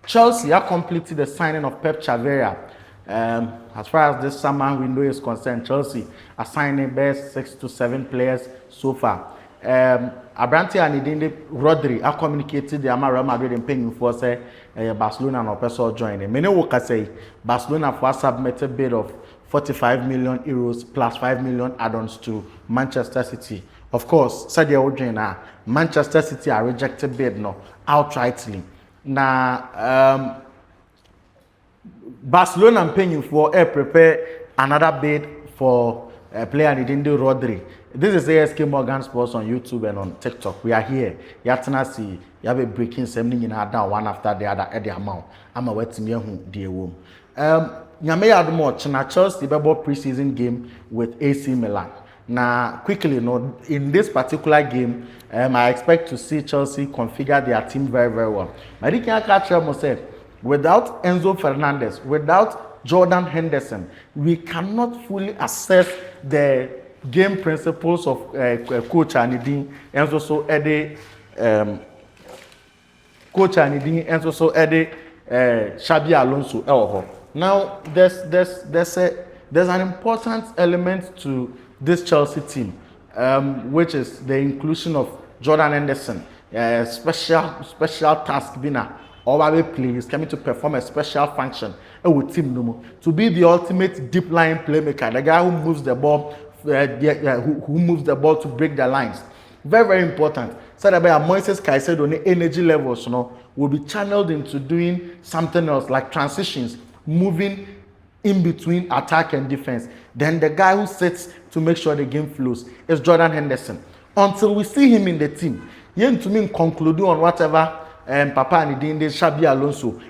Chelsea are completed the signing of Pep Chavarría. As far as this summer window is concerned, Chelsea are signing best 6 to 7 players so far. Abrante and Idinde Rodri are communicated the Real Madrid in paying for say Barcelona and Opeso joining. Many workers say Barcelona for submitted bid of 45 million euros plus 5 million add-ons to Manchester City. Of course, said the Manchester City are rejected bid no outrightly. Now, Barcelona paying for prepare another bid for player Ndidi Rodri. This is ASK Morgan Sports on YouTube and on TikTok. We are here. Yatana see you have a breaking something in down one after the other at the amount. I'm a wet me who dear womb. Nyame Admo China Chelsea bebo preseason game with AC Milan. Now, quickly, in this particular game, I expect to see Chelsea configure their team very, very well. I think I catch them say, without Enzo Fernandez, without Jordan Henderson, we cannot fully assess the game principles of Coach Anidin and also Eddie Coach Anidin and also Eddie Xabi Alonso. Now, there's an important element to this Chelsea team, which is the inclusion of Jordan Henderson, special task winner, or play. He's coming to perform a special function with team to be the ultimate deep line playmaker, the guy who moves the ball, who moves the ball to break the lines. Very, very important. So that by Moises Caicedo, energy levels, will be channeled into doing something else like transitions, moving in between attack and defense. Then the guy who sits to make sure the game flows is Jordan Henderson. Until we see him in the team, you to me conclude on whatever Papa and Idinde Xabi Alonso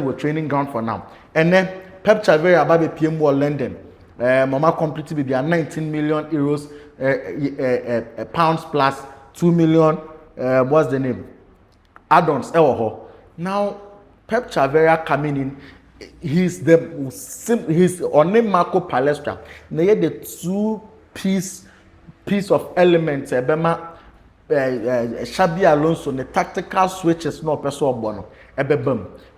will training ground for now. And then Pep Chavarría Ababe PM London. Mama completed with their 19 million euros pounds plus 2 million what's the name? Add-ons. Now Pep Chavarría coming in. He's on name Marco Palestra. They had the two piece of elements. Xabi Alonso, the tactical switches no person bono.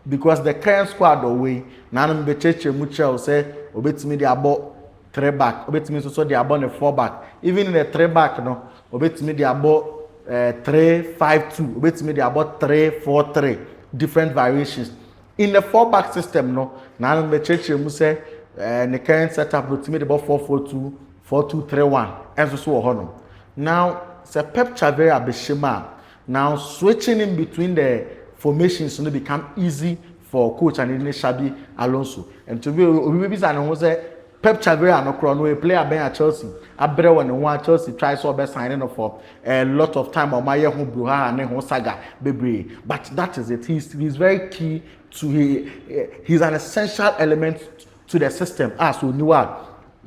Because the current squad away, Nanam Becheche Mucha will say, Obetimi the about 3 back, Obetimi so they about a 4 back. Even in the 3 back, no, Obetimi the about 3-5-2, Obetimi the about 3-4-3, different variations. In the 4-back system, no, Nanam Becheche Musa, the current setup will be about 4-4-2, 4-2-3-1, and so on. Now, Sir Pep Chavarría Beshima, now switching in between the formations will become easy for Coach and Xabi Alonso. And to be Pep Chavarría no crown we player ben at Chelsea. Abre when one Chelsea tries to be signing for a lot of time on my home Bruha and home saga baby. But that is it. He's very key to he's an essential element to the system. As we knew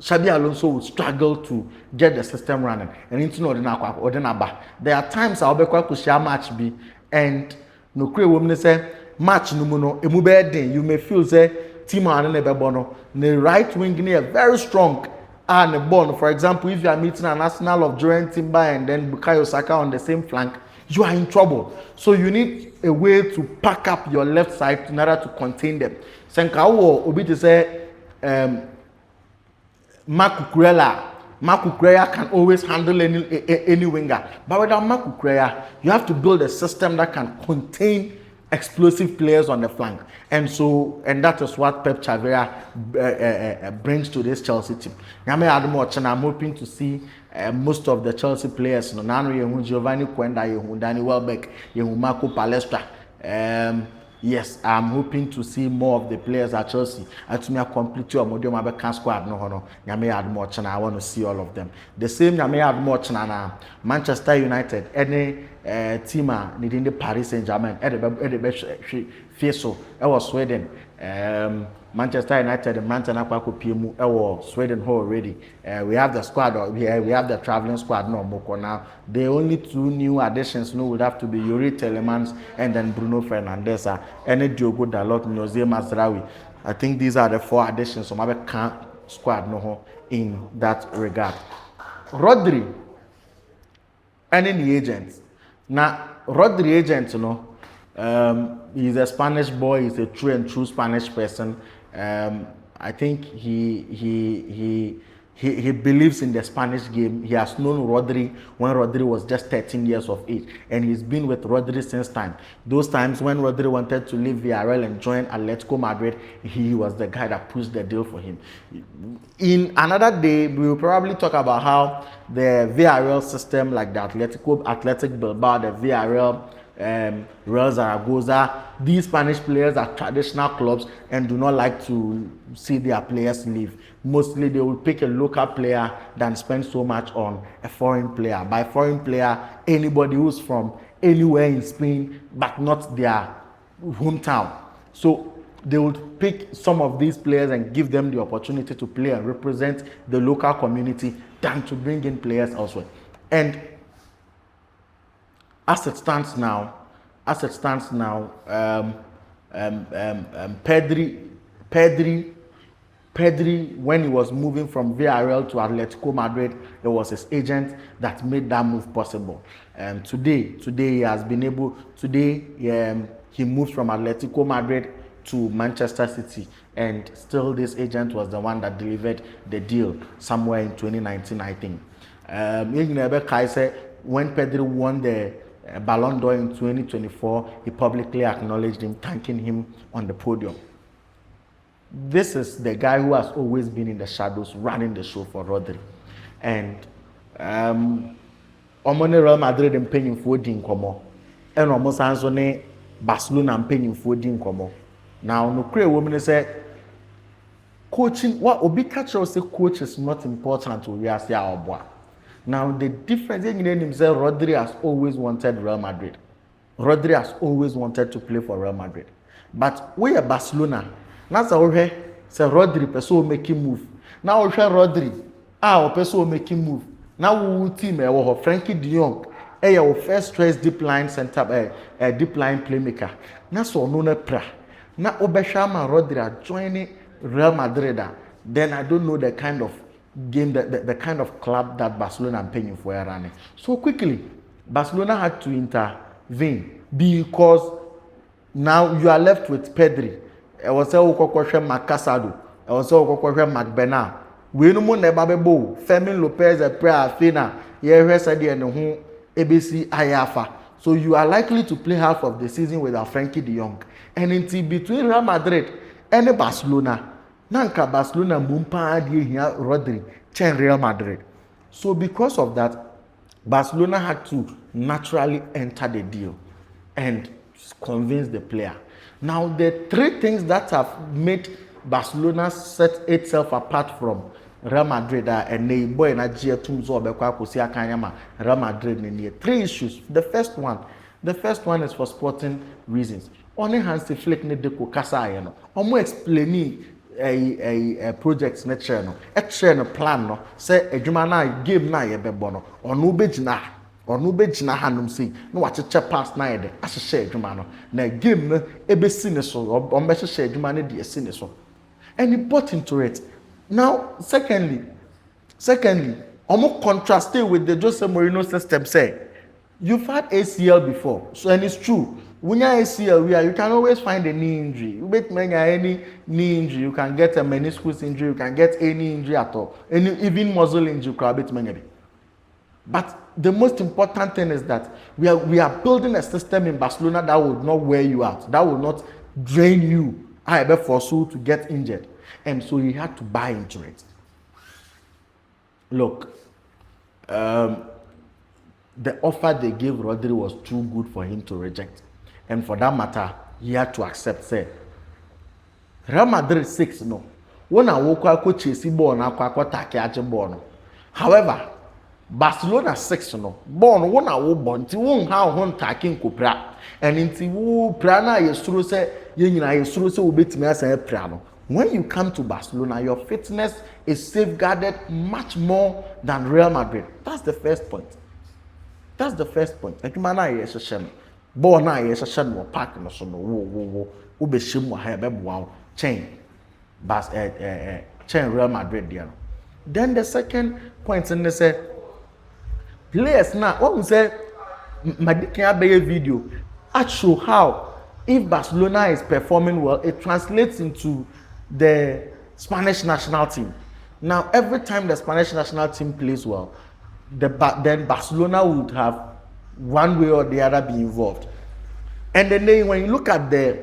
Xabi Alonso will struggle to get the system running. And into Odinaba. There are times I'll be quite to share match be and no create women say match no mono emubeden. You may feel say team and Nebebono. The right wing near very strong and the ball. For example, if you are meeting an Arsenal of Jordan Timber and then Bukayo Saka on the same flank, you are in trouble. So you need a way to pack up your left side in order to contain them. Senkawo Obi to say Marc Cucurella can always handle any winger. But without Marc Cucurella, you have to build a system that can contain explosive players on the flank. And that is what Pep Chavarría brings to this Chelsea team. I'm hoping to see most of the Chelsea players. Giovanni Quenda, Danny Welbeck, Marco Palestra. Yes, I'm hoping to see more of the players at Chelsea. And to me, I complete your Modium squad. No, Yame add more chana. I want to see all of them. The same Yame add more chana. Manchester United, any team needing the Paris Saint-Germain, Fieso, Sweden. Manchester United, Manchester United, Sweden already. We have the squad. We have the traveling squad. No, Moko now. The only 2 new additions would have to be Yuri Telemans and then Bruno Fernandes. And Diogo Dalot, Jose Mazraoui. I think these are the 4 additions. So my squad no in that regard. Rodri, any agents. Now Rodri agents, He's a Spanish boy. He's a true Spanish person. I think he believes in the Spanish game. He has known Rodri when Rodri was just 13 years of age, and he's been with Rodri since time. Those times when Rodri wanted to leave Villarreal and join Atletico Madrid, he was the guy that pushed the deal for him. In another day, we will probably talk about how the Villarreal system, like the Athletic Bilbao, the Villarreal, Real Zaragoza, these Spanish players are traditional clubs and do not like to see their players leave. Mostly they will pick a local player than spend so much on a foreign player. By foreign player, anybody who's from anywhere in Spain but not their hometown. So they would pick some of these players and give them the opportunity to play and represent the local community than to bring in players elsewhere. And as it stands now, Pedri, when he was moving from Villarreal to Atletico Madrid, it was his agent that made that move possible. Today he has been able. He moved from Atletico Madrid to Manchester City, and still this agent was the one that delivered the deal somewhere in 2019, I think. When Pedri won the Ballon d'Or in 2024, he publicly acknowledged him, thanking him on the podium. This is the guy who has always been in the shadows, running the show for Rodri. And Real Madrid and paying for din komo, and almost answer Barcelona and paying for din komo. Now, no clear woman say coaching. What Obi Catcher say coach is not important to Real Madrid. Now the difference in himself, Rodri has always wanted Real Madrid. Rodri has always wanted to play for Real Madrid. But we are Barcelona. Now say Rodri person making move. Now we Rodri, person making move. Now we team Frankie De Jong, our first choice deep line center, deep line playmaker. Now so no pra. Now Obeshama Rodri are joining Real Madrid. Then I don't know the kind of game, the kind of club that Barcelona are paying for running. So quickly, Barcelona had to intervene because now you are left with Pedri. I was saying Macasado. I was saying Macbena. We no more nebabebo. Fermin Lopez a prayer Fina. Here said and who ABC Ayafa. So you are likely to play half of the season without Frankie De Jong. And until between Real Madrid and Barcelona, Nanka Barcelona mumpa adi here Rodri chen Real Madrid. So because of that, Barcelona had to naturally enter the deal and convince the player. Now the three things that have made Barcelona set itself apart from Real Madrid and the boy na Gia Tumzo Bekwa Kosia Kanyama Real Madrid in three issues. The first one is for sporting reasons. Only Hansi Flick ne de ko kasa ayeno. Omo explaining a project na share no. E share no plan no. Say adwuma na game na ye bebo no. Ono begina hanum sei. No wacheche pass na ye de. Ahye adwuma no. Na game no ebesi ne so. Ombe hye adwuma ne de esi ne so. And he bought into it. Now, secondly, almost contrasting with the Jose Mourinho system, say you've had ACL before, so and it's true. When you're ACL, you can always find a knee injury. You bet any knee injury, you can get a meniscus injury, you can get any injury at all, even muscle injury. But the most important thing is that we are building a system in Barcelona that will not wear you out, that will not drain you. I bet force you to get injured. And so he had to buy into it. Look, the offer they gave Rodri was too good for him to reject. And for that matter, he had to accept, say, Real Madrid 6, no. When I woke up, coach is born, I born. However, Barcelona 6, no. Born, when I woke born, ti won't have one taking Cupra. And in Tiwu Prana, you say, you say, obey me as a piano. When you come to Barcelona, your fitness is safeguarded much more than Real Madrid. That's the first point. Ekimana ye session. Bo na ye session wo park no so no wo be shim wo ha be boa chain. Bas chain Real Madrid there. Then the second point in say players now what we say Madikin be video I show how if Barcelona is performing well, it translates into the Spanish national team. Now, every time the Spanish national team plays well, then Barcelona would have one way or the other be involved. And then when you look at the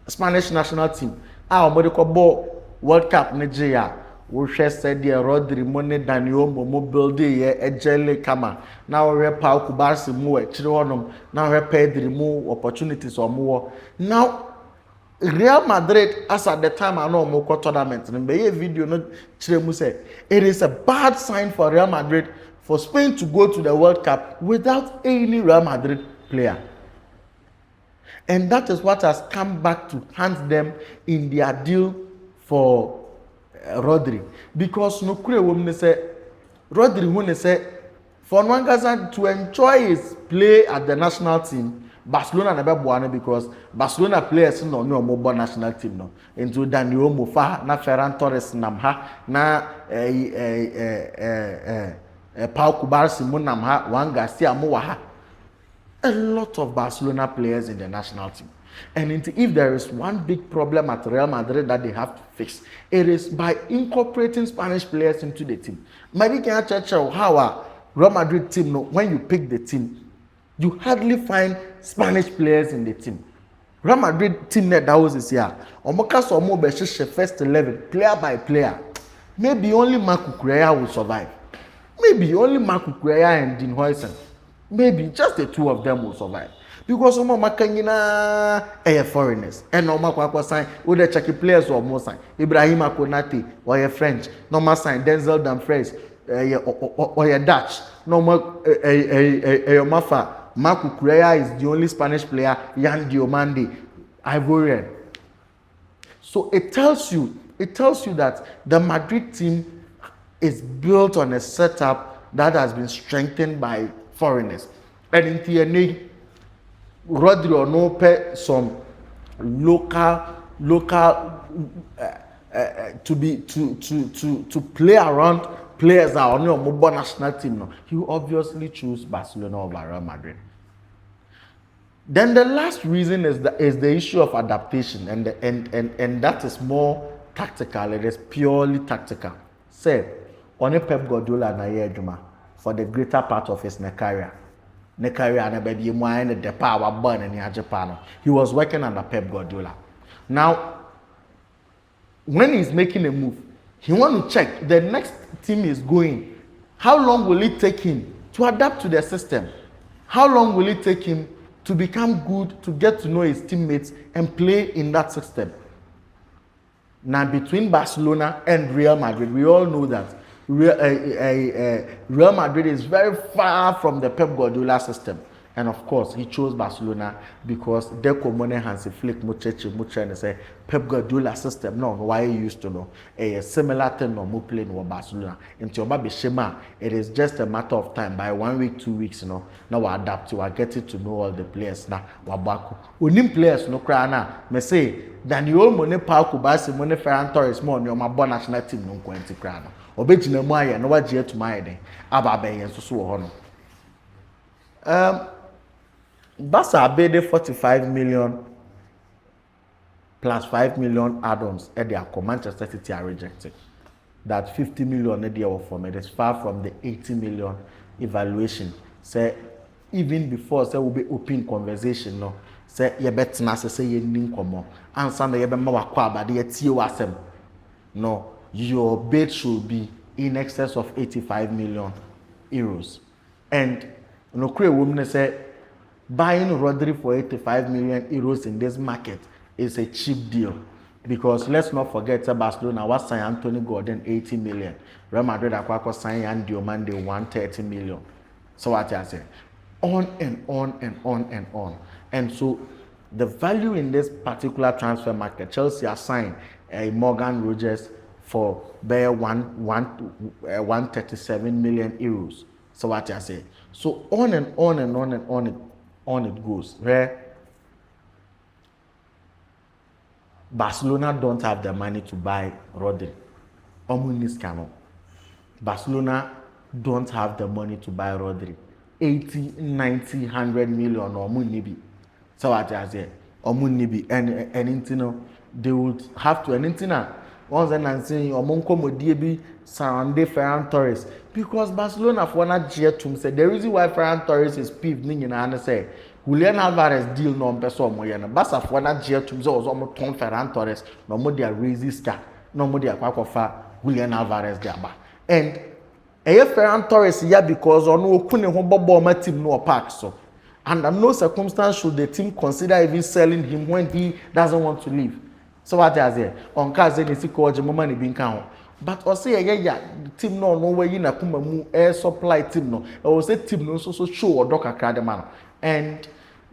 Spanish national team, World Cup Nigeria, wohwɛ sɛdeɛ Rodri mo ne Dani Olmo mo build yɛ ɛgyɛle kama na wohwɛ Pau Kubarsi mu akyire hɔnom na wohwɛ Pedri mu opportunities ɔmo wɔ. Now Real Madrid, as at the time I know more tournament, and the video no say it is a bad sign for Real Madrid for Spain to go to the World Cup without any Real Madrid player. And that is what has come back to haunt them in their deal for Rodri. Because no woman say Rodri when say for Nwangasa to enjoy his play at the national team. Barcelona never won because Barcelona players no more national team no into Dani Olmo fa na Ferran Torres nam ha na Pau Kubarsi mo nam ha Juan Garcia mo wa ha. A lot of Barcelona players in the national team. And if there is one big problem at Real Madrid that they have to fix, it is by incorporating Spanish players into the team. Maybe can check how a Real Madrid team no when you pick the team, you hardly find Spanish players in the team. Real Madrid team that was this year. Omoka Somo Beshe first 11, player by player. Maybe only Marco Correa will survive. Maybe only Marco Correa and Dean Huijsen. Maybe just the two of them will survive. Because some of my foreigners. And no Marco sign, with the Czech players or more sign. Ibrahim Konate or your French. No more sign, Denzel Dumfries or your Dutch. No more your Mafa. Marco Correa is the only Spanish player, Yan Diomande, Ivorian. So it tells you that the Madrid team is built on a setup that has been strengthened by foreigners. And in TNA, Rodri or no pay some local to play around players that are on your mobile national team now, you obviously choose Barcelona over Real Madrid. Then the last reason is the issue of adaptation, and that is more tactical. It is purely tactical. Say, on a Pep Guardiola na year juma for the greater part of his career. Na baby mo the power burn in Japan. He was working under Pep Guardiola. Now, when he's making a move, he want to check the next team is going. How long will it take him to adapt to the system? How long will it take him to become good, to get to know his teammates and play in that system? Now, between Barcelona and Real Madrid, we all know that Real Madrid is very far from the Pep Guardiola system. And of course, he chose Barcelona because they common Hansi Flick much and say Pep Guardiola system. No, why you used to know a similar thing no more playing with Barcelona. Into your Shema, it is just a matter of time. By 1 week, 2 weeks, now we adapt to, I get it to know all the players now. Wabaku. Unim players no cry now. Me say Dani Olmo ne Pau Kubarsi mo ne Ferran Torres mo no my born national team no kwenti cry now. Obejina mo aye no waje to my den. Aba be yen so ho no. Barca paid 45 million plus 5 million add-ons at their Manchester City are rejected. That 50 million at their from it is far from the 80 million evaluation. Say even before say will be open conversation no. Say you bet na say you nin komo. Answer na you be ma wakwa ba de tie wasem. No, your bid should be in excess of 85 million euros. And no create woman say buying Rodri for 85 million euros in this market is a cheap deal. Because let's not forget Barcelona was signing Anthony Gordon 80 million. Real Madrid acquired signing Yan Diomande 130 million. So what I say? On and on and on and on. And so the value in this particular transfer market, Chelsea assigned Morgan Rogers for bare 137 million euros. So what I say? So on and on and on and on it goes. Where Barcelona don't have the money to buy Rodri. Barcelona don't have the money to buy Rodri. 80, 90, 100 million or maybe. So what I say? Omunibi and intino they would have to and intina once and saying omunkomodie bi surround Ferran Torres because Barcelona for na jetum said the reason why Ferran Torres is peeved ni nyina say Julian Alvarez deal no person omo ye na Barca for na jetum say omo ton Ferran Torres no mo dia raise star no mo dia kwakofa Julian Alvarez dia ba and Ferran Torres ya because ono okune ho bobo ma team no park so. Under no circumstance should the team consider even selling him when he doesn't want to leave. So what is it? On Kaze ni siko oje mama ni binka. But o say the team no way you na kuma mu air supply team no. O say team no so show or doka kakra man. And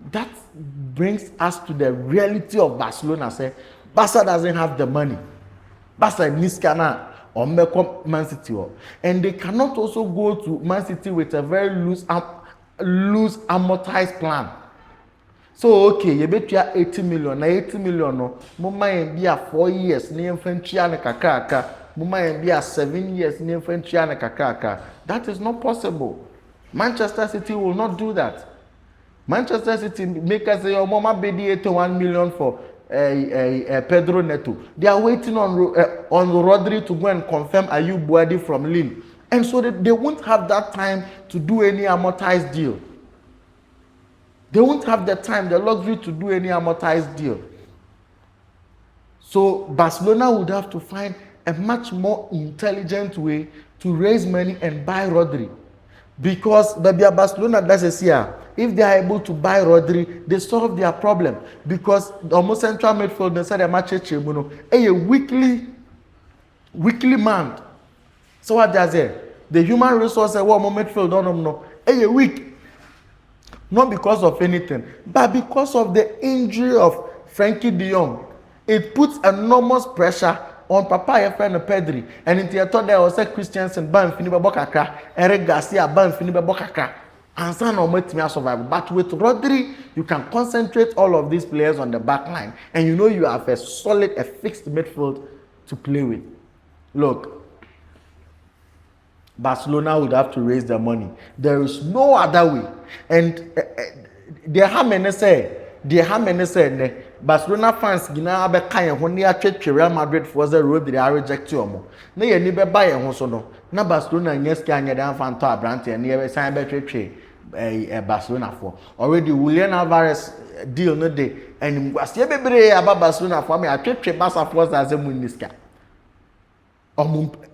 that brings us to the reality of Barcelona. Say Barca doesn't have the money. Barca needs kana or Man City. And they cannot also go to Man City with a very loose amortized plan. So okay, you bet you 80 million, 80 million no. Mama be a 4 years, ni mfentia na kakaka. Mama be a 7 years, ni mfentia na kakaka. That is not possible. Manchester City will not do that. Manchester City make us say, "Oh, mama be 81 million for Pedro Neto." They are waiting on Rodri to go and confirm Ayub Boadi from Lille. And so they won't have that time to do any amortized deal. They won't have the time, the luxury to do any amortized deal. So Barcelona would have to find a much more intelligent way to raise money and buy Rodri. Because Barcelona does this year. If they are able to buy Rodri, they solve their problem. Because the almost central midfield, they said a weekly man. So what does it? The human resources what midfield don't know a week. Not because of anything, but because of the injury of Frankie de Jong. It puts enormous pressure on Papa your friend Pedri. And in the thought there was a Christiansen ban finiba bokaka, Eric Garcia ban finiba bokaka. And some of them survive. But with Rodri, you can concentrate all of these players on the back line. And you know you have a solid, a fixed midfield to play with. Look, Barcelona would have to raise the money. There is no other way. And they have many say Barcelona fans gina be kan ho ne atwetwe Real Madrid for the Rodri are reject omo. Na ye ni be buy ho so no. Na Barcelona nyeski anya dan fan to abrante ne ye san be twetwe Barcelona for. Already Julian Alvarez deal no dey and asie bebre aba Barcelona for me atwetwe Barca for as a muniska.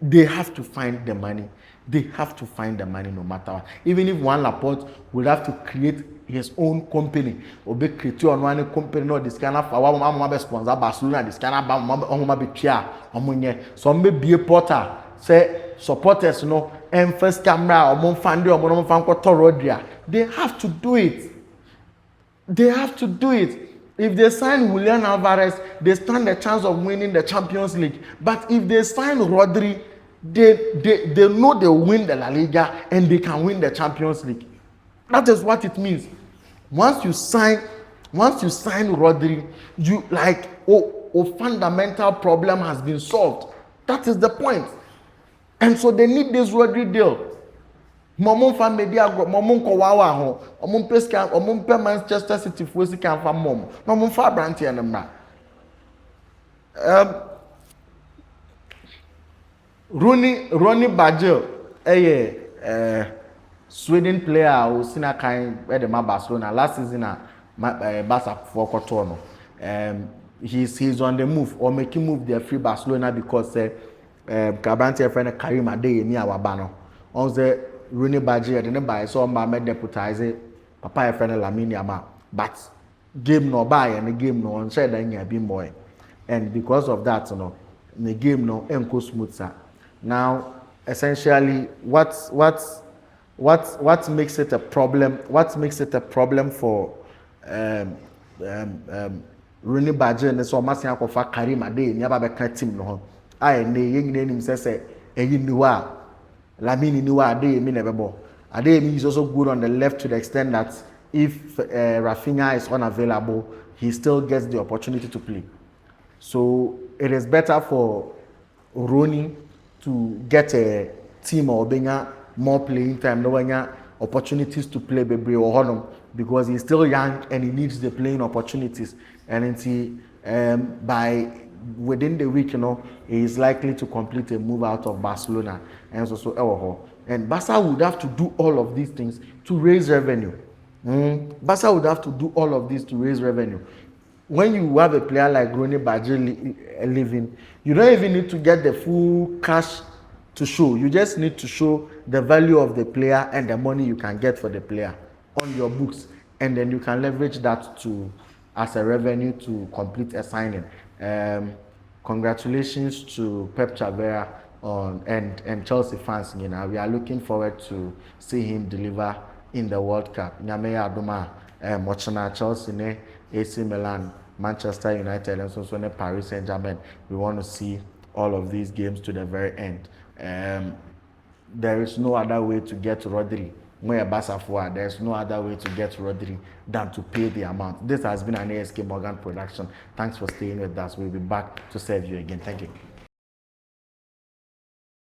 They have to find the money. They have to find the money no matter what. Even if one Laporte will have to create his own company or be create on one company no this kind of our sponsor Barcelona this kind of be chair some be a porter say supporters no and first camera or fan Rodri. They have to do it. They have to do it. If they sign Julian Alvarez, they stand a chance of winning the Champions League. But if they sign Rodri, they know they will win the La Liga and they can win the Champions League. That is what it means. Once you sign Rodri, you fundamental problem has been solved. That is the point. And so they need this Rodri deal. Momon fan media momon ko wawa ho omon peska omon pe Manchester City fosi kan fa mom no mon fa branch ya na Ronny Bajel Sweden player who sina kan where the Barcelona last season Barca for Koto no he's on the move or making move their free Barcelona because Cabranti friend Karim Adeyemi awaba no on the Ronny Bajel didn't buy so made deputize Papa your friend Lamine Yamal but game no buy and the game no on said that you been boy and because of that you know the game no enko smooth sir. Now essentially what makes it a problem for Ronny Bajel and so mass yakofa Karim Adeyemi ababeka team no I ne yengine nim say eyinuwa Lamine niwa Adeyemi nebebo. Adeyemi is also good on the left to the extent that if Rafinha is unavailable, he still gets the opportunity to play. So it is better for Ronny to get a team or being more playing time, knowing opportunities to play Bebre or Honum because he's still young and he needs the playing opportunities. and by within the week, he is likely to complete a move out of Barcelona and and Barca would have to do all of these things to raise revenue. Barca would have to do all of this to raise revenue. When you have a player like Ronnie Badji leaving, you don't even need to get the full cash to show. You just need to show the value of the player and the money you can get for the player on your books, and then you can leverage that to as a revenue to complete a signing. Congratulations to Pep Chavarría and Chelsea fans. We are looking forward to see him deliver in the World Cup. Nyame Adoma, Mochana, Chelsea, AC Milan, Manchester United, and so Paris Saint-Germain. We want to see all of these games to the very end. There is no other way to get Rodri. There's no other way to get Rodri than to pay the amount. This has been an ASK Morgan production. Thanks for staying with us. We'll be back to serve you again. Thank you.